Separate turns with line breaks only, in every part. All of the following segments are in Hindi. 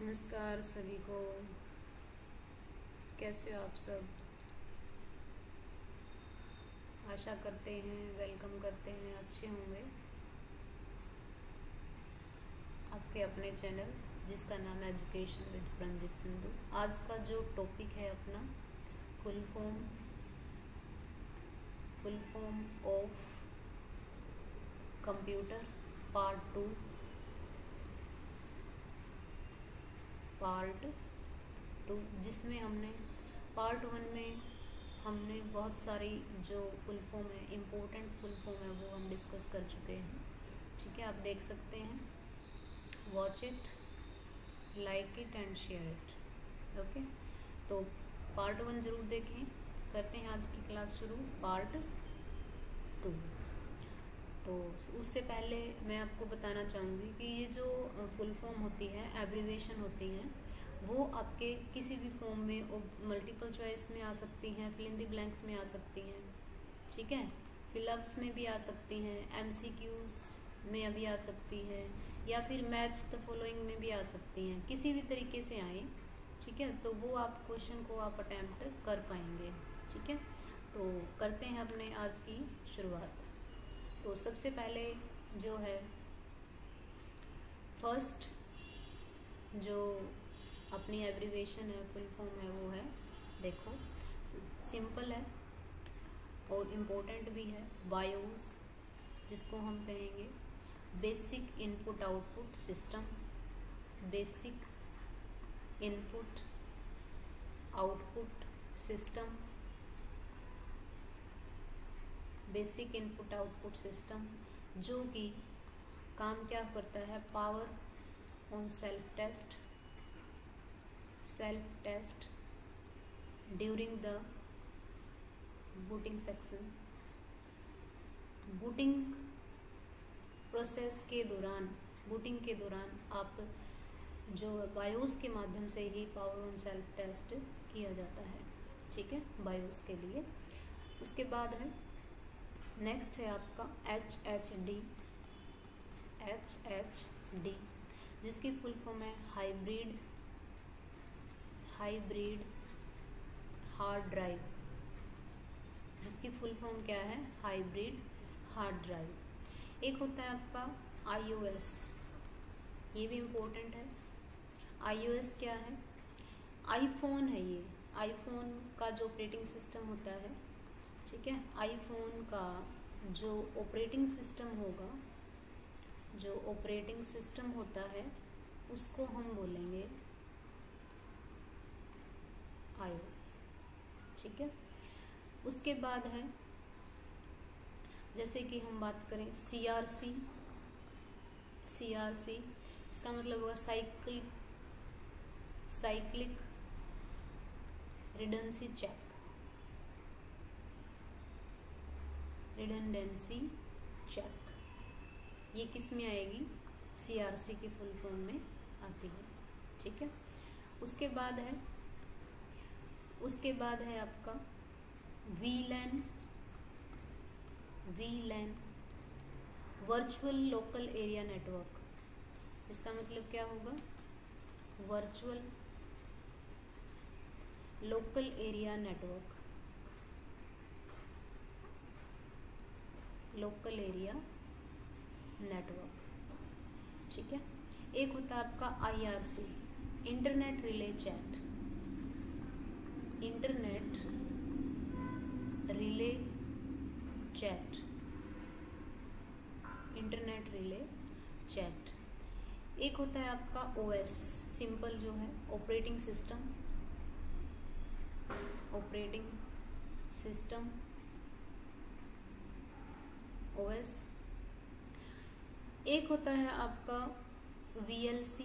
नमस्कार सभी को। कैसे हो आप सब? आशा करते हैं, वेलकम करते हैं, अच्छे होंगे। आपके अपने चैनल जिसका नाम है एजुकेशन विद प्रंजित सिंधु। आज का जो टॉपिक है अपना full form of computer part two, जिसमें हमने पार्ट वन में हमने बहुत सारी जो फुल फॉर्म है, इम्पोर्टेंट फुल फॉर्म है, वो हम डिस्कस कर चुके हैं। ठीक है, आप देख सकते हैं। Watch it, like it and share it. Okay, तो पार्ट वन ज़रूर देखें। करते हैं आज की क्लास शुरू, पार्ट टू। तो उससे पहले मैं आपको बताना चाहूँगी कि ये जो फुल फॉर्म होती है, एब्रीविएशन होती हैं, वो आपके किसी भी फॉर्म में मल्टीपल चॉइस में आ सकती हैं, फिल इन द ब्लैंक्स में आ सकती हैं, ठीक है, फिलअप्स में भी आ सकती हैं, एमसीक्यूज में भी आ सकती है, या फिर मैच द फॉलोइंग में भी आ सकती हैं। किसी भी तरीके से आए, ठीक है, तो वो आप क्वेश्चन को आप अटैम्प्ट कर पाएंगे। ठीक है, तो करते हैं अपने आज की शुरुआत। तो सबसे पहले जो है फर्स्ट जो अपनी एब्रीविएशन है, फुल फॉर्म है, वो है, देखो, सिंपल है और इम्पोर्टेंट भी है, बायोस, जिसको हम कहेंगे basic input output system. Basic input output system, basic input output system, जो कि काम क्या करता है, power on self test during the booting section. Booting process के दौरान, बूटिंग के दौरान आप जो बायोस के माध्यम से ही पावर ऑन सेल्फ टेस्ट किया जाता है। ठीक है, बायोस के लिए। उसके बाद है नेक्स्ट है आपका HHD, जिसकी फुल फॉर्म है हाइब्रिड हार्ड ड्राइव। जिसकी फुल फॉर्म क्या है, हाइब्रिड हार्ड ड्राइव। एक होता है आपका iOS, ये भी इम्पोर्टेंट है। iOS क्या है, आईफोन है। ये आईफोन का जो ऑपरेटिंग सिस्टम होता है, ठीक है, आईफोन का जो ऑपरेटिंग सिस्टम होगा, जो ऑपरेटिंग सिस्टम होता है, उसको हम बोलेंगे iOS। ठीक है, उसके बाद है, जैसे कि हम बात करें CRC, इसका मतलब होगा साइक्लिक रिडंडेंसी चेक। ये किस में आएगी, CRC की फुल फॉर्म में आती है। ठीक है, उसके बाद है आपका VLAN, virtual local area network. इसका मतलब क्या होगा, वर्चुअल लोकल एरिया नेटवर्क, ठीक है। एक होता है आपका IRC, इंटरनेट रिले चैट। एक होता है आपका OS, सिंपल जो है ऑपरेटिंग सिस्टम OS। एक होता है आपका VLC,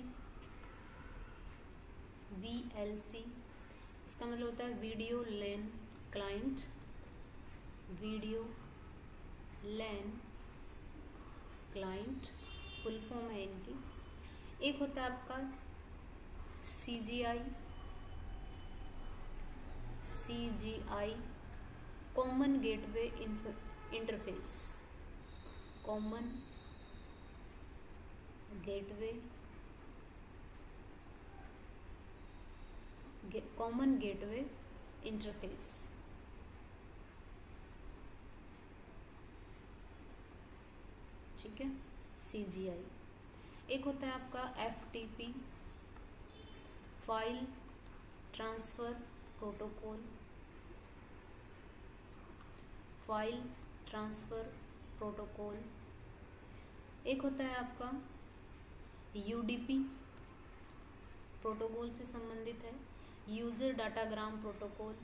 इसका मतलब होता है वीडियो लैन क्लाइंट, फुल फॉर्म है इनकी। एक होता है आपका CGI, common gateway interface, common gateway interface. ठीक है, CGI। एक होता है आपका FTP, file transfer protocol, file transfer protocol. एक होता है आपका UDP, प्रोटोकॉल से संबंधित है, user datagram protocol,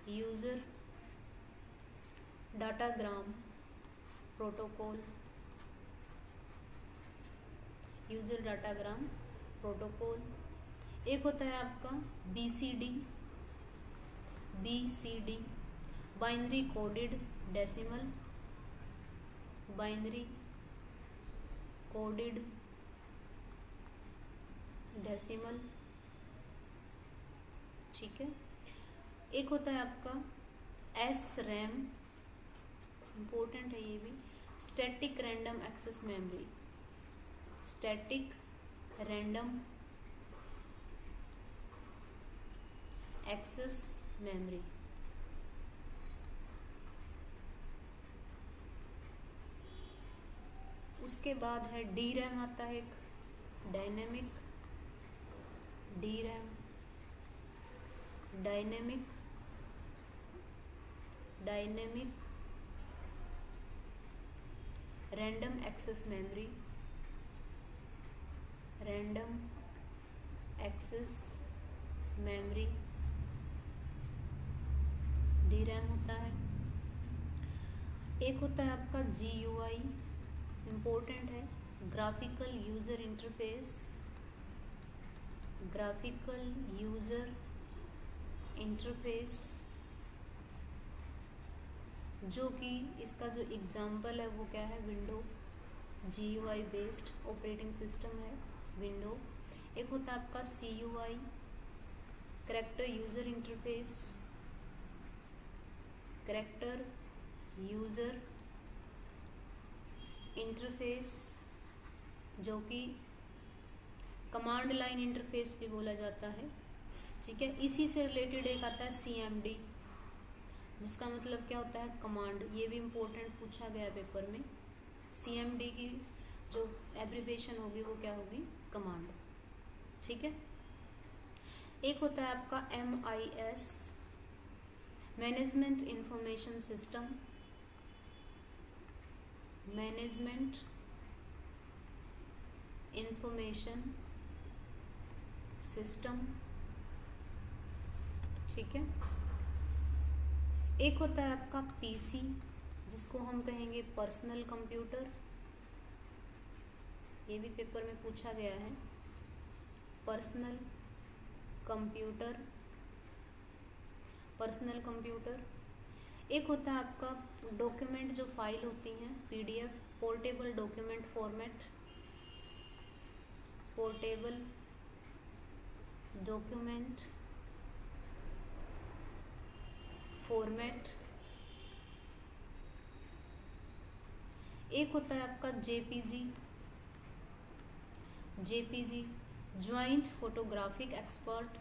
user datagram protocol, user datagram protocol. एक होता है आपका BCD, binary coded decimal, binary coded decimal. ठीक है। एक होता है आपका SRAM, इम्पोर्टेंट है ये भी, static random access memory, static random access memory. उसके बाद है DRAM आता है एक, dynamic DRAM, dynamic random access memory, random access memory DRAM होता है। एक होता है आपका GUI, इम्पोर्टेंट है, graphical user interface, graphical user interface, जो कि इसका जो एग्जाम्पल है वो क्या है, window. GUI based operating system है विंडो। एक होता है आपका CUI, character user interface, character user interface, जो कि कमांड लाइन इंटरफेस भी बोला जाता है। ठीक है। इसी से रिलेटेड एक आता है CMD, जिसका मतलब क्या होता है, कमांड। ये भी इम्पोर्टेंट पूछा गया पेपर में। CMD की जो एब्रीविएशन होगी वो क्या होगी, कमांड। ठीक है। एक होता है आपका MIS, management information system, management information system. ठीक है। एक होता है आपका PC, जिसको हम कहेंगे पर्सनल कंप्यूटर। ये भी पेपर में पूछा गया है, पर्सनल कंप्यूटर, पर्सनल कंप्यूटर। एक होता है आपका डॉक्यूमेंट, जो फाइल होती हैं PDF, portable document format, portable document format. एक होता है आपका JPG, joint photographic expert,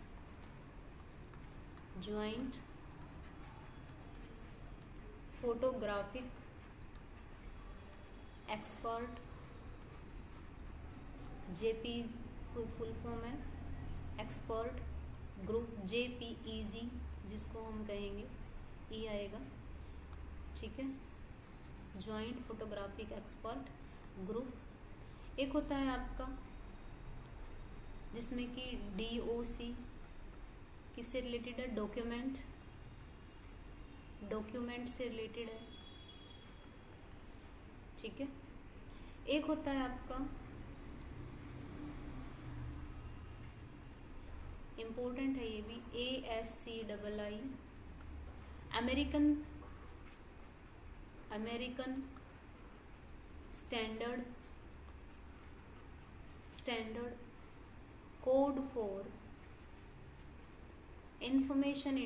joint photographic expert, JP full form है एक्सपर्ट ग्रुप, JPEG, जिसको हम कहेंगे E आएगा। ठीक है, ज्वाइंट फोटोग्राफिक एक्सपर्ट ग्रुप। एक होता है आपका जिसमें कि DOC किससे रिलेटेड है, डॉक्यूमेंट से रिलेटेड है। ठीक है। एक होता है आपका इम्पोर्टेंट है ये भी, ASCII, American standard code for information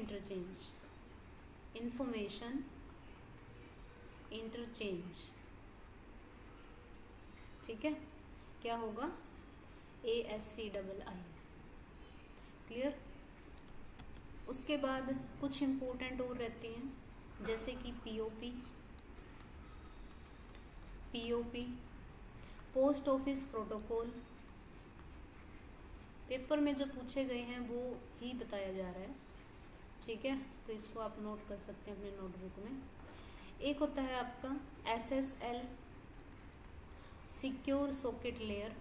interchange. ठीक है, क्या होगा, ASCII। क्लियर। उसके बाद कुछ इम्पोर्टेंट और रहती हैं जैसे कि POP, post office protocol. Paper में जो पूछे गए हैं वो ही बताया जा रहा है, ठीक है, तो इसको आप नोट कर सकते हैं अपने नोटबुक में। एक होता है आपका SSL, secure socket layer,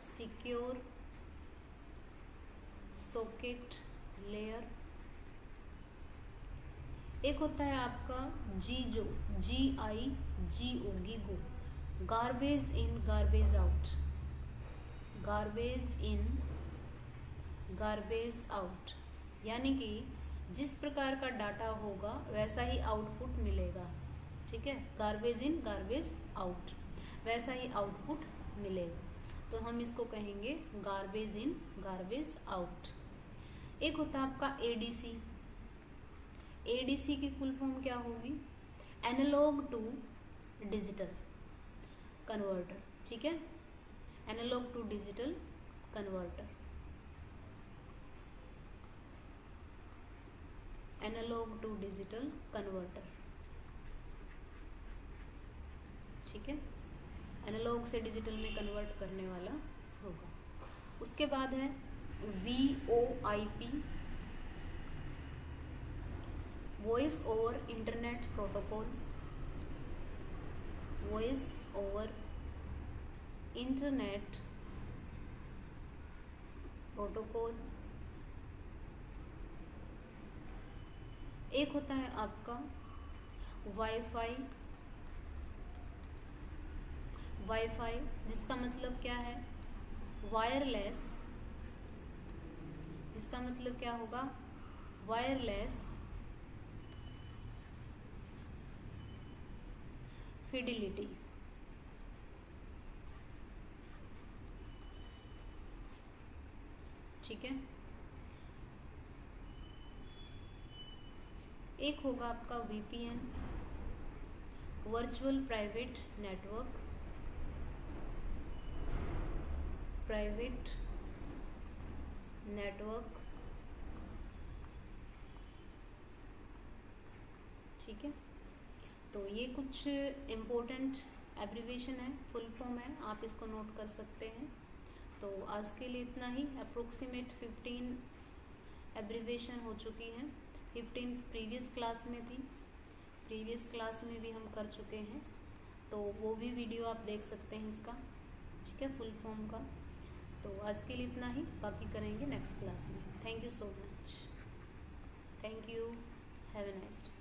secure socket layer. एक होता है आपका GIGO, GIGO, garbage in garbage out, garbage in garbage out, यानी कि जिस प्रकार का डाटा होगा वैसा ही आउटपुट मिलेगा, ठीक है, गार्बेज इन गार्बेज आउट, वैसा ही आउटपुट मिलेगा, तो हम इसको कहेंगे गार्बेज इन गार्बेज आउट। एक होता है आपका ADC, ADC की फुल फॉर्म क्या होगी, एनालॉग टू डिजिटल कन्वर्टर, ठीक है, analogue to digital converter, analogue to digital converter, ठीक है, एनालॉग से डिजिटल में कन्वर्ट करने वाला होगा। उसके बाद है VoIP, voice over internet protocol, voice over internet protocol. एक होता है आपका वाईफाई, वाईफाई जिसका मतलब क्या है, वायरलेस, इसका मतलब क्या होगा, वायरलेस फिडिलिटी, ठीक है। एक होगा आपका VPN, virtual private network, private network, ठीक है। तो ये कुछ इम्पोर्टेंट एब्रीविएशन है, फुल फॉर्म है, आप इसको नोट कर सकते हैं। तो आज के लिए इतना ही। अप्रोक्सीमेट 15 एब्रीविएशन हो चुकी हैं, 15 प्रीवियस क्लास में थी, प्रीवियस क्लास में भी हम कर चुके हैं, तो वो भी वीडियो आप देख सकते हैं इसका, ठीक है, फुल फॉर्म का। तो आज के लिए इतना ही, बाकी करेंगे नेक्स्ट क्लास में। Thank you so much, thank you, have a nice day.